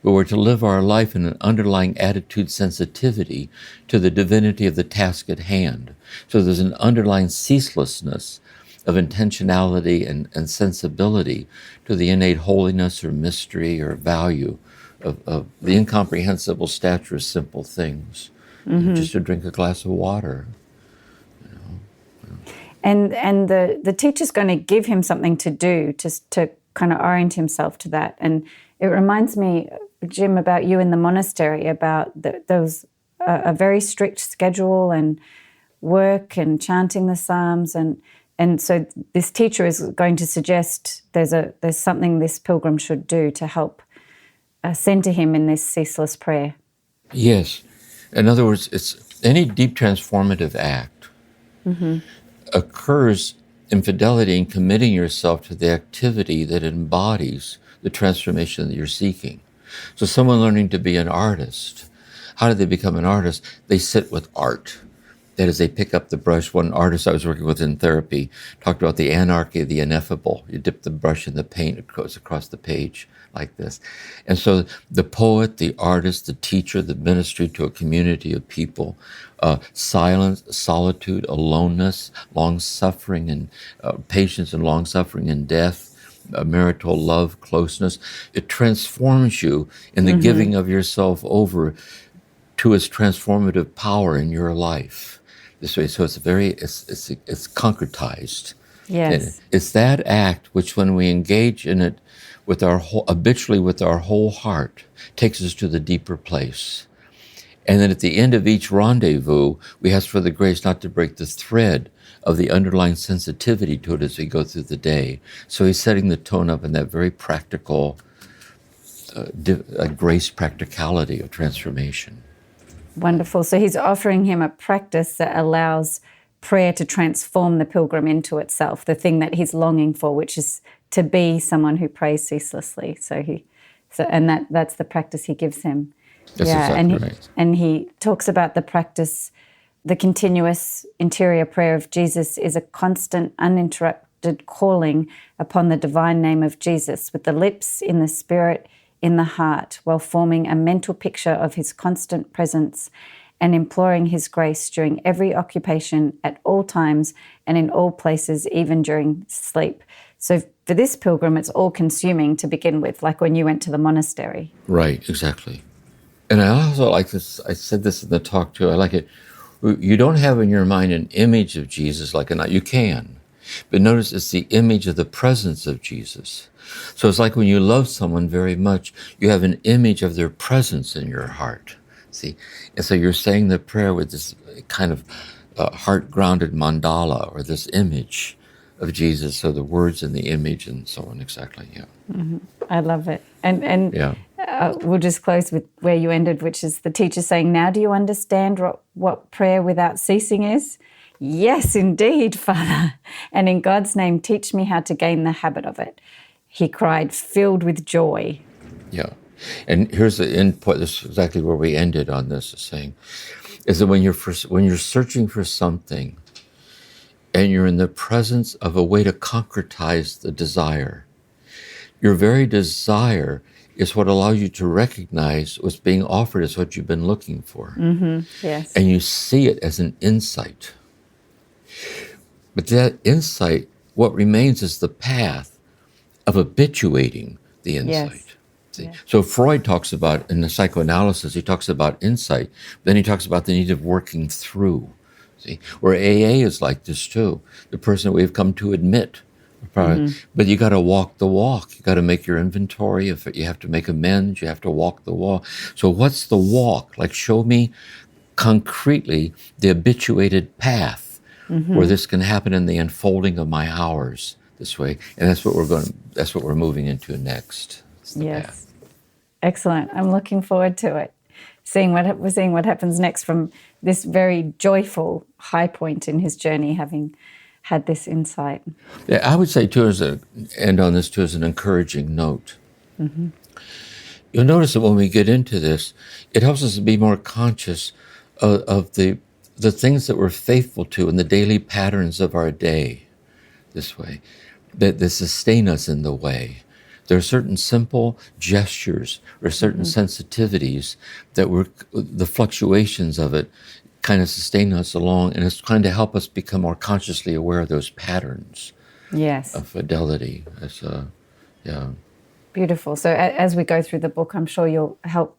but we're to live our life in an underlying attitude sensitivity to the divinity of the task at hand. So there's an underlying ceaselessness of intentionality and sensibility to the innate holiness or mystery or value of the incomprehensible stature of simple things. Just to drink a glass of water. And the teacher's going to give him something to do to kind of orient himself to that. And it reminds me, Jim, about you in the monastery, about there was a very strict schedule and work and chanting the Psalms, and so this teacher is going to suggest there's something this pilgrim should do to help send to him in this ceaseless prayer. Yes. In other words, it's any deep transformative act occurs in fidelity in committing yourself to the activity that embodies the transformation that you're seeking. So someone learning to be an artist, how do they become an artist? They sit with art. That is, they pick up the brush. One artist I was working with in therapy talked about the anarchy of the ineffable. You dip the brush in the paint, it goes across the page like this. And so the poet, the artist, the teacher, the ministry to a community of people, silence, solitude, aloneness, long-suffering, and patience and long-suffering in death, marital love, closeness. It transforms you in the giving of yourself over to its transformative power in your life. This way, so it's concretized. Yes. And it's that act which, when we engage in it with habitually with our whole heart, takes us to the deeper place. And then at the end of each rendezvous, we ask for the grace not to break the thread of the underlying sensitivity to it as we go through the day. So he's setting the tone up in that very practical, grace practicality of transformation. Wonderful. So he's offering him a practice that allows prayer to transform the pilgrim into itself, the thing that he's longing for, which is to be someone who prays ceaselessly. That's the practice he gives him. That's exactly right. And he talks about the practice, the continuous interior prayer of Jesus is a constant, uninterrupted calling upon the divine name of Jesus with the lips, in the spirit, in the heart, while forming a mental picture of his constant presence and imploring his grace during every occupation, at all times and in all places, even during sleep. So for this pilgrim, it's all-consuming to begin with, like when you went to the monastery. Right, exactly. And I also like this, I said this in the talk too, I like it. You don't have in your mind an image of Jesus like you can, but notice it's the image of the presence of Jesus. So it's like when you love someone very much, you have an image of their presence in your heart, see? And so you're saying the prayer with this kind of heart-grounded mandala, or this image of Jesus, so the words and the image and so on, exactly, yeah. I love it. And we'll just close with where you ended, which is the teacher saying, now do you understand what prayer without ceasing is? Yes, indeed, Father. And in God's name, teach me how to gain the habit of it. He cried, filled with joy. Yeah. And here's the input. This is exactly where we ended on this, saying, is that when you're searching for something and you're in the presence of a way to concretize the desire, your very desire is what allows you to recognize what's being offered as what you've been looking for. Yes. And you see it as an insight. But that insight, what remains is the path of habituating the insight. Yes. See? Yeah. So Freud talks about, in the psychoanalysis, he talks about insight. Then he talks about the need of working through. See, where AA is like this too. The person that we've come to admit. But you got to walk the walk. You got to make your inventory. If you have to make amends, you have to walk the walk. So what's the walk? Like, show me concretely the habituated path where this can happen in the unfolding of my hours this way. And that's what we're moving into next. Yes. Path. Excellent. I'm looking forward to it. Seeing what happens next from this very joyful high point in his journey, having had this insight. Yeah, I would say too, end on this too, as an encouraging note. You'll notice that when we get into this, it helps us to be more conscious of the things that we're faithful to in the daily patterns of our day this way, that sustain us in the way. There are certain simple gestures or certain sensitivities that the fluctuations of it kind of sustain us along, and it's trying to help us become more consciously aware of those patterns. Yes. Of fidelity. Beautiful. So as we go through the book, I'm sure you'll help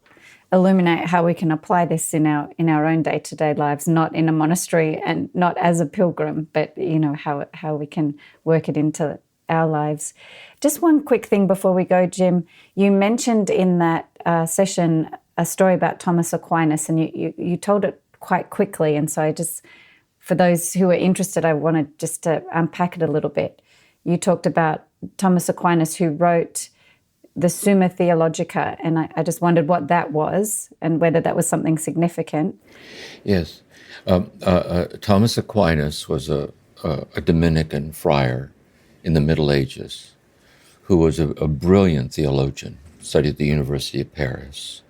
illuminate how we can apply this in our own day-to-day lives, not in a monastery and not as a pilgrim, but how we can work it into our lives. Just one quick thing before we go, Jim. You mentioned in that session a story about Thomas Aquinas, and you told it quite quickly, and so I just, for those who are interested, I wanted just to unpack it a little bit. You talked about Thomas Aquinas, who wrote the Summa Theologica, and I just wondered what that was and whether that was something significant. Yes. Thomas Aquinas was a Dominican friar in the Middle Ages who was a brilliant theologian, studied at the University of Paris.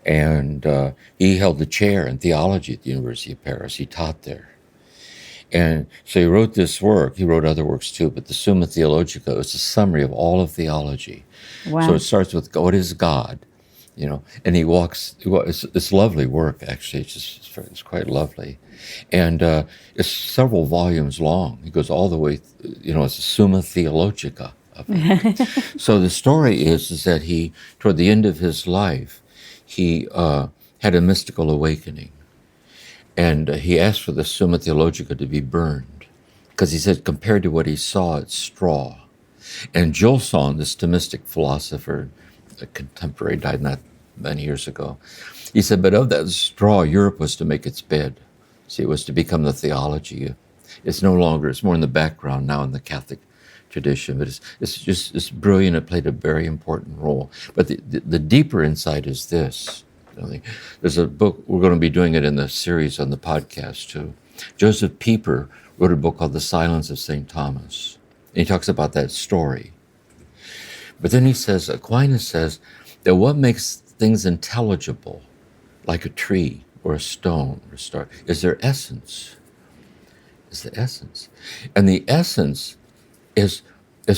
And he held the chair in theology at the University of Paris. He taught there. And so he wrote this work. He wrote other works too, but the Summa Theologica is a summary of all of theology. Wow. So it starts with what is God, and he walks. It's lovely work, actually. It's quite lovely, and it's several volumes long. He goes all the way. It's a Summa Theologica of it. So the story is that he, toward the end of his life, he had a mystical awakening. And he asked for the Summa Theologica to be burned because he said, compared to what he saw, it's straw. And Gilson, this Thomistic philosopher, a contemporary, died not many years ago, he said, but of that straw, Europe was to make its bed. See, it was to become the theology. It's no longer, it's more in the background now in the Catholic tradition, but it's brilliant. It played a very important role. But the deeper insight is this. There's a book, we're going to be doing it in the series on the podcast too. Joseph Pieper wrote a book called The Silence of St. Thomas. And he talks about that story. But then Aquinas says that what makes things intelligible, like a tree or a stone or a star, is their essence. Is the essence. And the essence is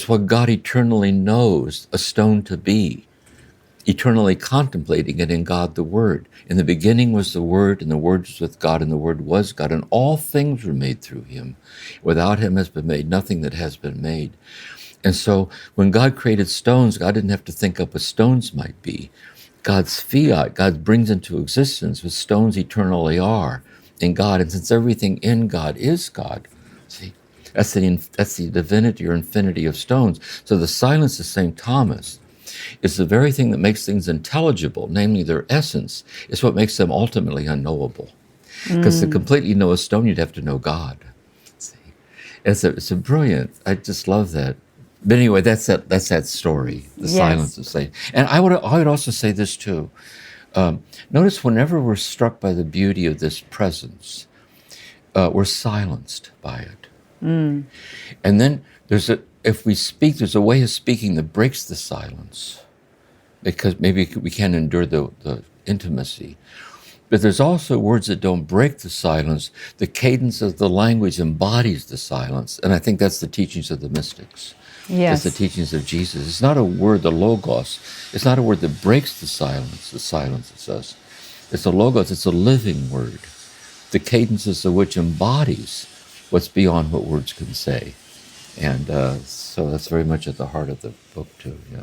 what God eternally knows a stone to be. Eternally contemplating it in God the Word. In the beginning was the Word, and the Word was with God, and the Word was God, and all things were made through him. Without him has been made nothing that has been made. And so when God created stones, God didn't have to think up what stones might be. God's fiat, God brings into existence what stones eternally are in God. And since everything in God is God, see, that's the divinity or infinity of stones. So the silence of St. Thomas is the very thing that makes things intelligible, namely their essence, is what makes them ultimately unknowable. Because to completely know a stone, you'd have to know God. See? It's a brilliant, I just love that But anyway, that's that story, the silence of Satan. And I would also say this too. Notice whenever we're struck by the beauty of this presence, we're silenced by it. And then if we speak, there's a way of speaking that breaks the silence, because maybe we can't endure the intimacy. But there's also words that don't break the silence. The cadence of the language embodies the silence. And I think that's the teachings of the mystics. Yes. It's the teachings of Jesus. It's not a word, the logos. It's not a word that breaks the silence, it says. It's a logos, it's a living word. The cadences of which embodies what's beyond what words can say. And so that's very much at the heart of the book too, yeah.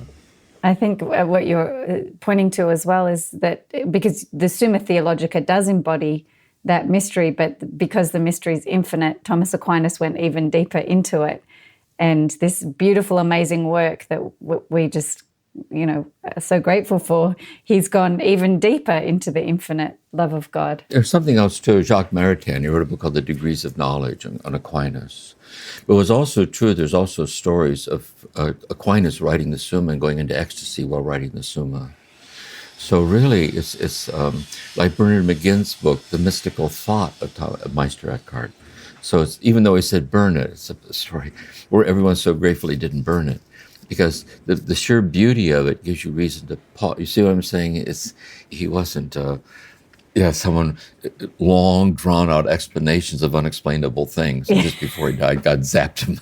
I think what you're pointing to as well is that because the Summa Theologica does embody that mystery, but because the mystery is infinite, Thomas Aquinas went even deeper into it. And this beautiful, amazing work that we just, are so grateful for, he's gone even deeper into the infinite love of God. There's something else too. Jacques Maritain, he wrote a book called The Degrees of Knowledge on Aquinas. But it was also true, there's also stories of Aquinas writing the Summa and going into ecstasy while writing the Summa. So really, it's like Bernard McGinn's book, The Mystical Thought of Meister Eckhart. So it's, even though he said burn it, it's a story where everyone's so grateful he didn't burn it, because the sheer beauty of it gives you reason to pause. You see what I'm saying? He wasn't, someone long drawn out explanations of unexplainable things. Just before he died, God zapped him.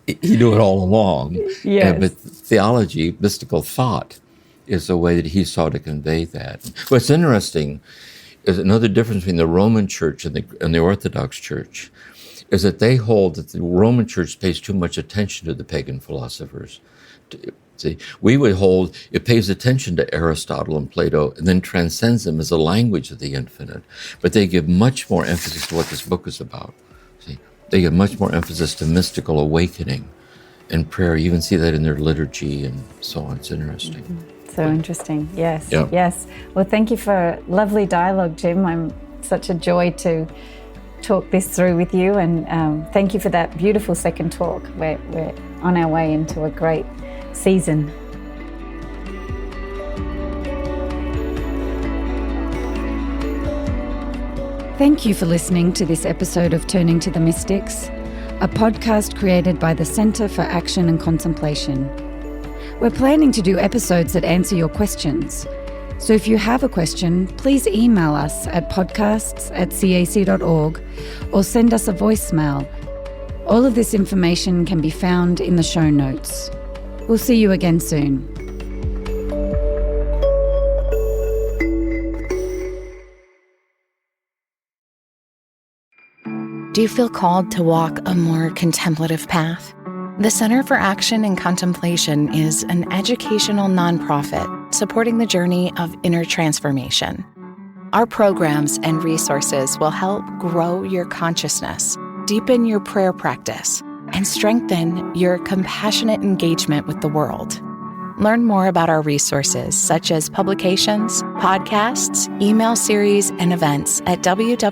He knew it all along. Yes. But theology, mystical thought, is a way that he saw to convey that. What's interesting is another difference between the Roman Church and the Orthodox Church is that they hold that the Roman Church pays too much attention to the pagan philosophers. See, we would hold it pays attention to Aristotle and Plato and then transcends them as a language of the infinite. But they give much more emphasis to what this book is about. See, they give much more emphasis to mystical awakening and prayer. You even see that in their liturgy and so on. It's interesting. Mm-hmm. So interesting. Yes. Yeah. Yes. Well, thank you for lovely dialogue, Jim. I'm such a joy to talk this through with you, and thank you for that beautiful second talk. We're on our way into a great season. Thank you for listening to this episode of Turning to the Mystics, a podcast created by the Center for Action and Contemplation. We're planning to do episodes that answer your questions. So if you have a question, please email us at podcasts@cac.org or send us a voicemail. All of this information can be found in the show notes. We'll see you again soon. Do you feel called to walk a more contemplative path? The Center for Action and Contemplation is an educational nonprofit supporting the journey of inner transformation. Our programs and resources will help grow your consciousness, deepen your prayer practice, and strengthen your compassionate engagement with the world. Learn more about our resources, such as publications, podcasts, email series, and events at www.cac.org.